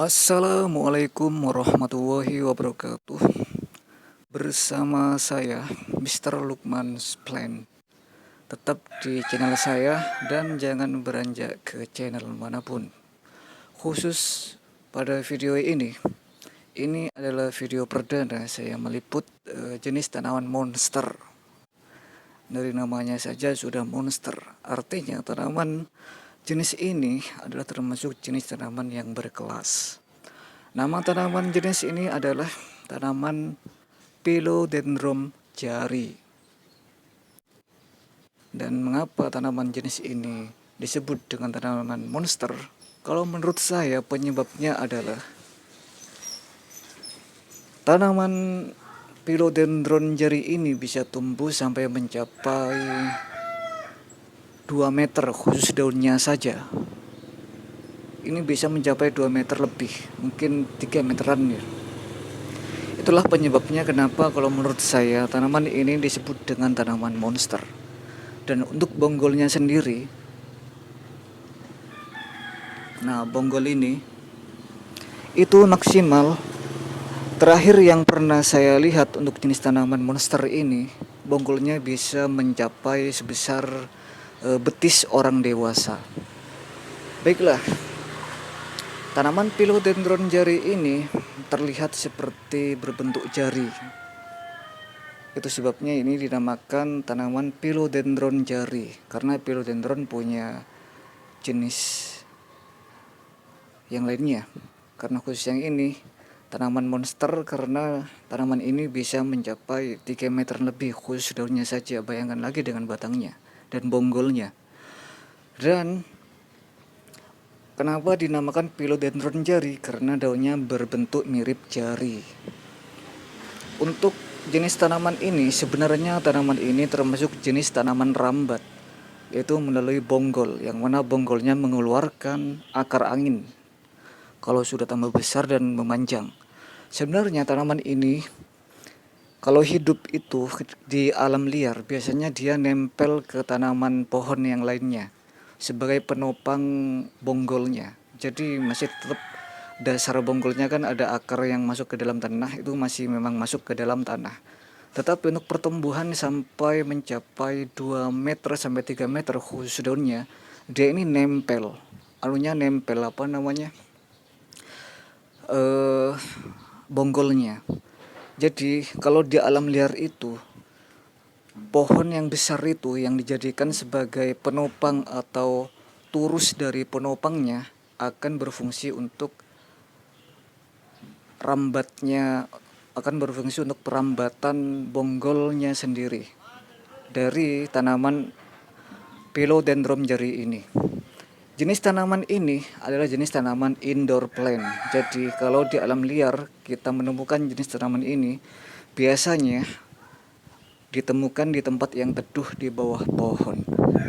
Assalamualaikum warahmatullahi wabarakatuh. Bersama saya Mr. Lukman Splen. Tetap di channel saya dan jangan beranjak ke channel manapun. Khusus pada video ini adalah video perdana saya meliput jenis tanaman monster. Dari namanya saja sudah monster, artinya tanaman jenis ini adalah termasuk jenis tanaman yang berkelas. Nama tanaman jenis ini adalah tanaman Philodendron jari. Dan mengapa tanaman jenis ini disebut dengan tanaman monster? Kalau menurut saya penyebabnya adalah tanaman Philodendron jari ini bisa tumbuh sampai mencapai 2 meter khusus daunnya saja. Ini bisa mencapai 2 meter lebih, mungkin 3 meteran ya. Itulah penyebabnya kenapa kalau menurut saya tanaman ini disebut dengan tanaman monster. Dan untuk bonggolnya sendiri, nah bonggol ini itu maksimal. Terakhir yang pernah saya lihat untuk jenis tanaman monster ini, bonggolnya bisa mencapai sebesar betis orang dewasa. Baiklah, tanaman Philodendron jari ini terlihat seperti berbentuk jari. Itu sebabnya ini dinamakan tanaman Philodendron jari, karena Philodendron punya jenis yang lainnya. Karena khusus yang ini tanaman monster karena tanaman ini bisa mencapai 3 meter lebih khusus daunnya saja. Bayangkan lagi dengan batangnya dan bonggolnya. Dan kenapa dinamakan Philodendron jari? Karena daunnya berbentuk mirip jari. Untuk jenis tanaman ini, sebenarnya tanaman ini termasuk jenis tanaman rambat, yaitu melalui bonggol, yang mana bonggolnya mengeluarkan akar angin kalau sudah tambah besar dan memanjang. Sebenarnya tanaman ini kalau hidup itu di alam liar, biasanya dia nempel ke tanaman pohon yang lainnya sebagai penopang bonggolnya. Jadi masih tetap dasar bonggolnya kan ada akar yang masuk ke dalam tanah, itu masih memang masuk ke dalam tanah. Tetapi untuk pertumbuhan sampai mencapai 2 meter sampai 3 meter khusus daunnya, dia ini nempel. Nempel apa namanya? Bonggolnya. Jadi kalau di alam liar itu, pohon yang besar itu yang dijadikan sebagai penopang atau turus dari penopangnya akan berfungsi untuk perambatan bonggolnya sendiri dari tanaman Philodendron jari ini. Jenis tanaman ini adalah jenis tanaman indoor plant. Jadi kalau di alam liar kita menemukan jenis tanaman ini biasanya ditemukan di tempat yang teduh di bawah pohon.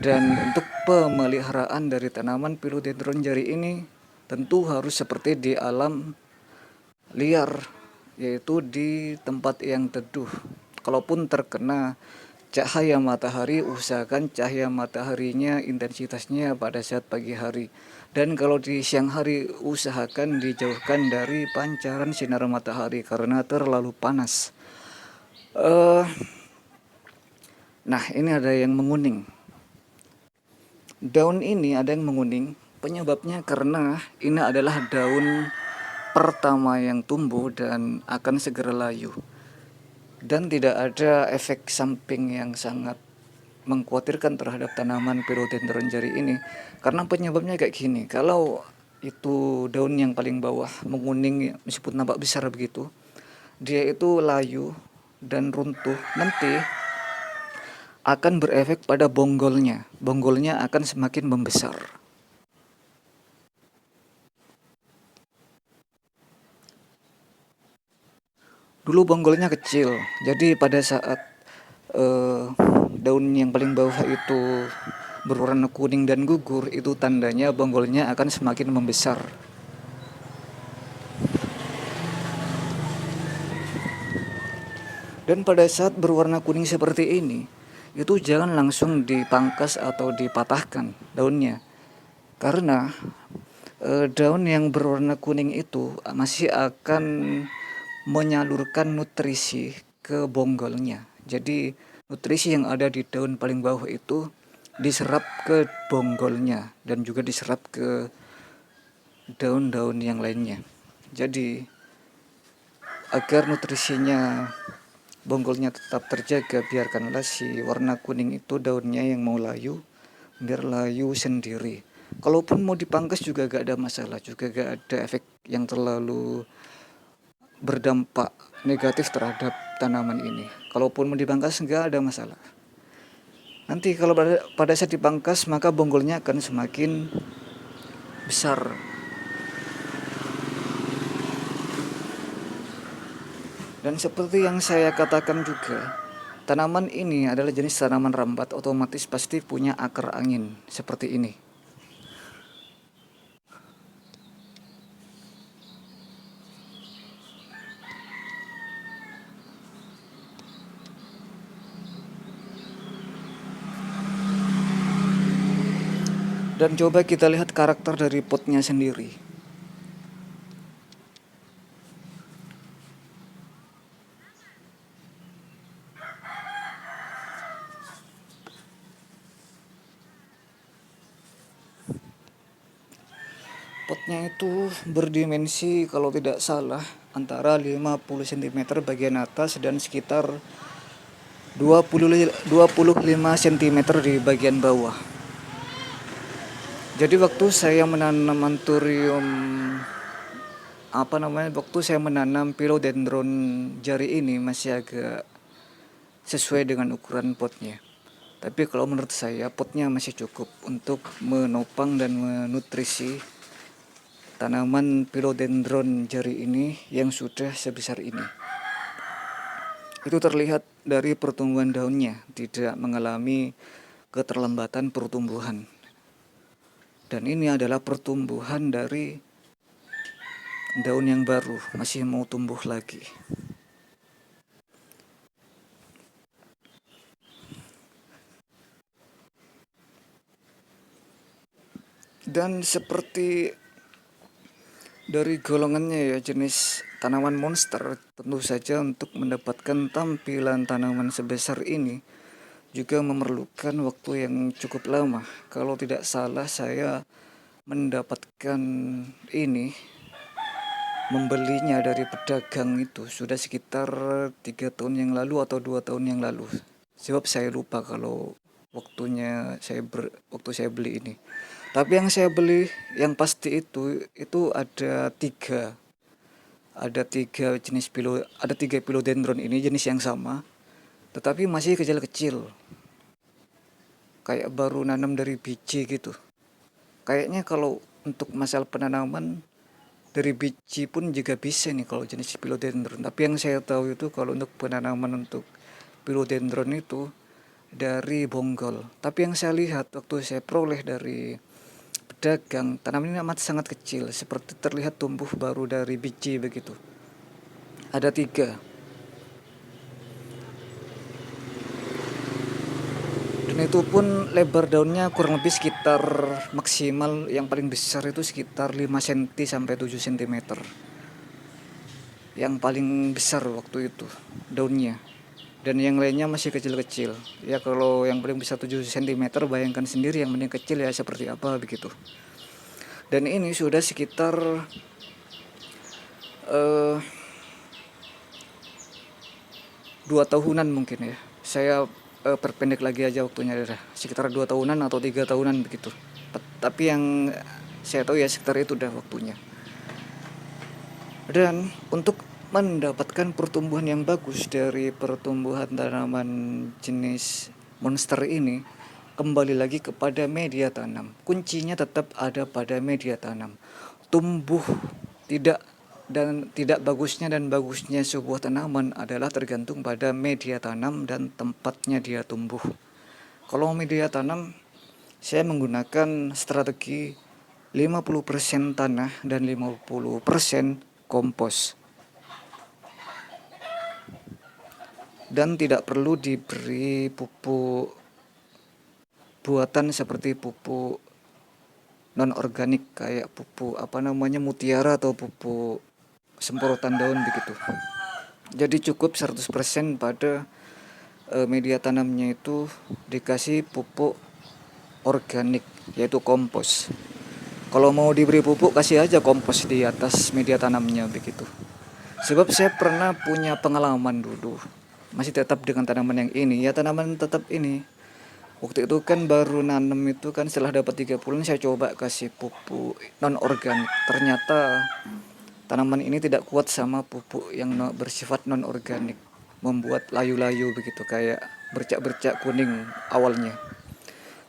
Dan untuk pemeliharaan dari tanaman Philodendron jari ini tentu harus seperti di alam liar, yaitu di tempat yang teduh. Kalaupun terkena cahaya matahari, usahakan cahaya mataharinya intensitasnya pada saat pagi hari. Dan kalau di siang hari, usahakan dijauhkan dari pancaran sinar matahari karena terlalu panas. Nah, ini ada yang menguning. Daun ini ada yang menguning. Penyebabnya karena ini adalah daun pertama yang tumbuh dan akan segera layu. Dan tidak ada efek samping yang sangat mengkhawatirkan terhadap tanaman Philodendron jari ini. Karena penyebabnya kayak gini, kalau itu daun yang paling bawah menguning meskipun nampak besar begitu, dia itu layu dan runtuh, nanti akan berefek pada bonggolnya. Bonggolnya akan semakin membesar. Dulu bonggolnya kecil, jadi pada saat daun yang paling bawah itu berwarna kuning dan gugur, itu tandanya bonggolnya akan semakin membesar. Dan pada saat berwarna kuning seperti ini, itu jangan langsung dipangkas atau dipatahkan daunnya, karena daun yang berwarna kuning itu masih akan menyalurkan nutrisi ke bonggolnya. Jadi nutrisi yang ada di daun paling bawah itu diserap ke bonggolnya dan juga diserap ke daun-daun yang lainnya. Jadi agar nutrisinya bonggolnya tetap terjaga, biarkanlah si warna kuning itu daunnya yang mau layu, biar layu sendiri. Kalaupun mau dipangkas juga gak ada masalah, juga gak ada efek yang terlalu berdampak negatif terhadap tanaman ini. Kalaupun mau dipangkas gak ada masalah. Nanti kalau pada saat dipangkas maka bonggolnya akan semakin besar. Dan seperti yang saya katakan juga, tanaman ini adalah jenis tanaman rambat, otomatis pasti punya akar angin seperti ini. Dan coba kita lihat karakter dari potnya sendiri. Potnya itu berdimensi kalau tidak salah antara 50 cm bagian atas dan sekitar 25 cm di bagian bawah. Jadi waktu saya menanam anthurium waktu saya menanam philodendron jari ini masih agak sesuai dengan ukuran potnya. Tapi kalau menurut saya potnya masih cukup untuk menopang dan menutrisi tanaman philodendron jari ini yang sudah sebesar ini. Itu terlihat dari pertumbuhan daunnya, tidak mengalami keterlambatan pertumbuhan. Dan ini adalah pertumbuhan dari daun yang baru, masih mau tumbuh lagi. Dan seperti dari golongannya ya, jenis tanaman monster, tentu saja untuk mendapatkan tampilan tanaman sebesar ini juga memerlukan waktu yang cukup lama. Kalau tidak salah saya mendapatkan ini, membelinya dari pedagang itu sudah sekitar 3 tahun yang lalu atau 2 tahun yang lalu. Sebab saya lupa kalau waktu saya beli ini. Tapi yang saya beli yang pasti itu ada tiga philodendron ini jenis yang sama, tetapi masih kecil-kecil, kayak baru nanam dari biji gitu. Kayaknya kalau untuk masalah penanaman dari biji pun juga bisa nih kalau jenis philodendron. Tapi yang saya tahu itu kalau untuk penanaman untuk philodendron itu dari bonggol. Tapi yang saya lihat waktu saya peroleh dari pedagang, tanaman ini amat sangat kecil, seperti terlihat tumbuh baru dari biji begitu. Ada 3. Dan itu pun lebar daunnya kurang lebih sekitar maksimal yang paling besar itu sekitar 5 cm sampai 7 cm. Yang paling besar waktu itu daunnya. Dan yang lainnya masih kecil-kecil. Ya kalau yang paling besar 7 cm, bayangkan sendiri yang paling kecil ya seperti apa begitu. Dan ini sudah sekitar 2 tahunan mungkin ya. Saya perpendek lagi aja waktunya, sekitar 2 tahunan atau 3 tahunan begitu. Tapi yang saya tahu ya sekitar itu udah waktunya. Dan untuk mendapatkan pertumbuhan yang bagus dari pertumbuhan tanaman jenis monster ini, kembali lagi kepada media tanam. Kuncinya tetap ada pada media tanam. Tumbuh tidak bagusnya dan bagusnya sebuah tanaman adalah tergantung pada media tanam dan tempatnya dia tumbuh. Kalau media tanam, saya menggunakan strategi 50% tanah dan 50% kompos. Dan tidak perlu diberi pupuk buatan seperti pupuk non organik kayak pupuk mutiara atau pupuk semprotan daun begitu. Jadi cukup 100% pada media tanamnya itu dikasih pupuk organik, yaitu kompos. Kalau mau diberi pupuk, kasih aja kompos di atas media tanamnya begitu. Sebab saya pernah punya pengalaman dulu, masih tetap dengan tanaman yang ini, ya tanaman tetap ini. Waktu itu kan baru nanam itu kan, setelah dapat 3 bulan saya coba kasih pupuk non organik. Ternyata tanaman ini tidak kuat sama pupuk yang bersifat non organik, membuat layu-layu begitu, kayak bercak-bercak kuning awalnya.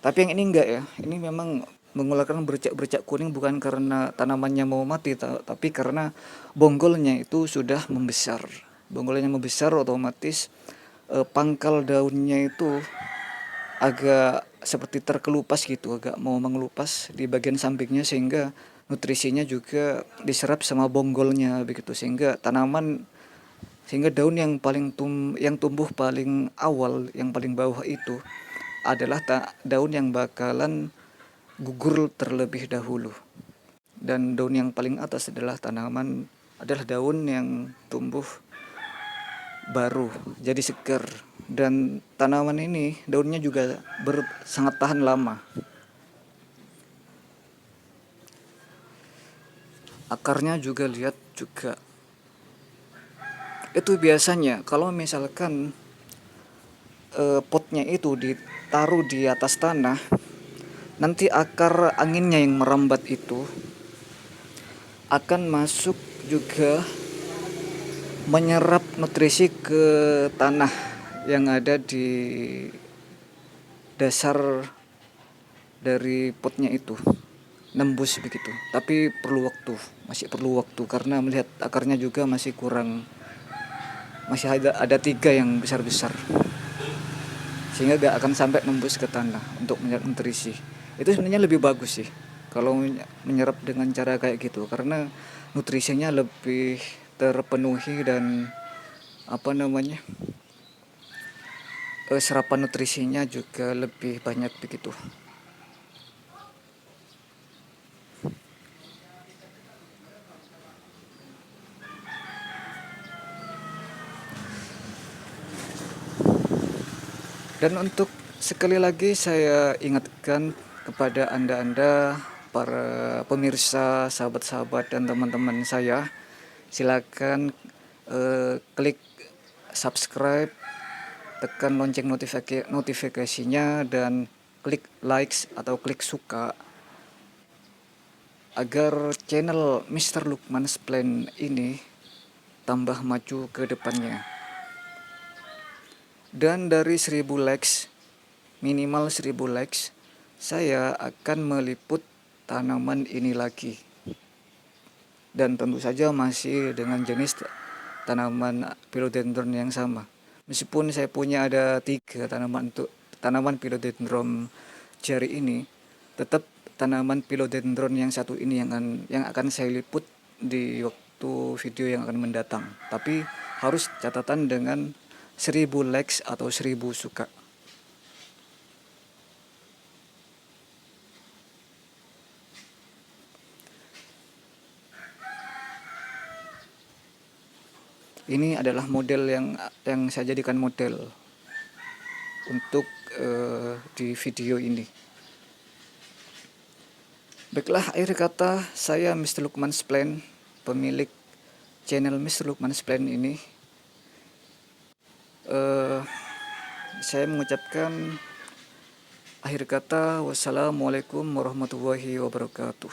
Tapi yang ini enggak ya, ini memang mengeluarkan bercak-bercak kuning bukan karena tanamannya mau mati, tapi karena bonggolnya itu sudah membesar. Bonggolnya membesar, otomatis pangkal daunnya itu agak seperti terkelupas gitu, agak mau mengelupas di bagian sampingnya, sehingga nutrisinya juga diserap sama bonggolnya begitu, sehingga daun yang yang tumbuh paling awal, yang paling bawah itu adalah daun yang bakalan gugur terlebih dahulu, dan daun yang paling atas adalah daun yang tumbuh baru, jadi segar. Dan tanaman ini daunnya juga sangat tahan lama. Akarnya juga lihat juga. Itu biasanya kalau misalkan potnya itu ditaruh di atas tanah, nanti akar anginnya yang merambat itu akan masuk juga menyerap nutrisi ke tanah yang ada di dasar dari potnya itu, nembus begitu. Tapi masih perlu waktu, karena melihat akarnya juga masih kurang, masih ada 3 yang besar-besar, sehingga gak akan sampai nembus ke tanah untuk menyerap nutrisi. Itu sebenarnya lebih bagus sih kalau menyerap dengan cara kayak gitu, karena nutrisinya lebih terpenuhi dan serapan nutrisinya juga lebih banyak begitu. Dan untuk sekali lagi saya ingatkan kepada anda-anda, para pemirsa, sahabat-sahabat dan teman-teman saya, silakan klik subscribe, tekan lonceng notifikasinya, dan klik likes atau klik suka agar channel Mr. Lukman's Plan ini tambah maju ke depannya. Dan dari 1000 likes, minimal 1000 likes, saya akan meliput tanaman ini lagi. Dan tentu saja masih dengan jenis tanaman philodendron yang sama. Meskipun saya punya ada 3 tanaman philodendron cherry ini, tetap tanaman philodendron yang satu ini yang akan saya liput di waktu video yang akan mendatang. Tapi harus catatan dengan 1000 likes atau 1000 suka. Ini adalah model yang saya jadikan model untuk di video ini. Baiklah, akhir kata, saya Mr. Lukman's Plan, pemilik channel Mr. Lukman's Plan ini. Saya mengucapkan akhir kata, wassalamualaikum warahmatullahi wabarakatuh.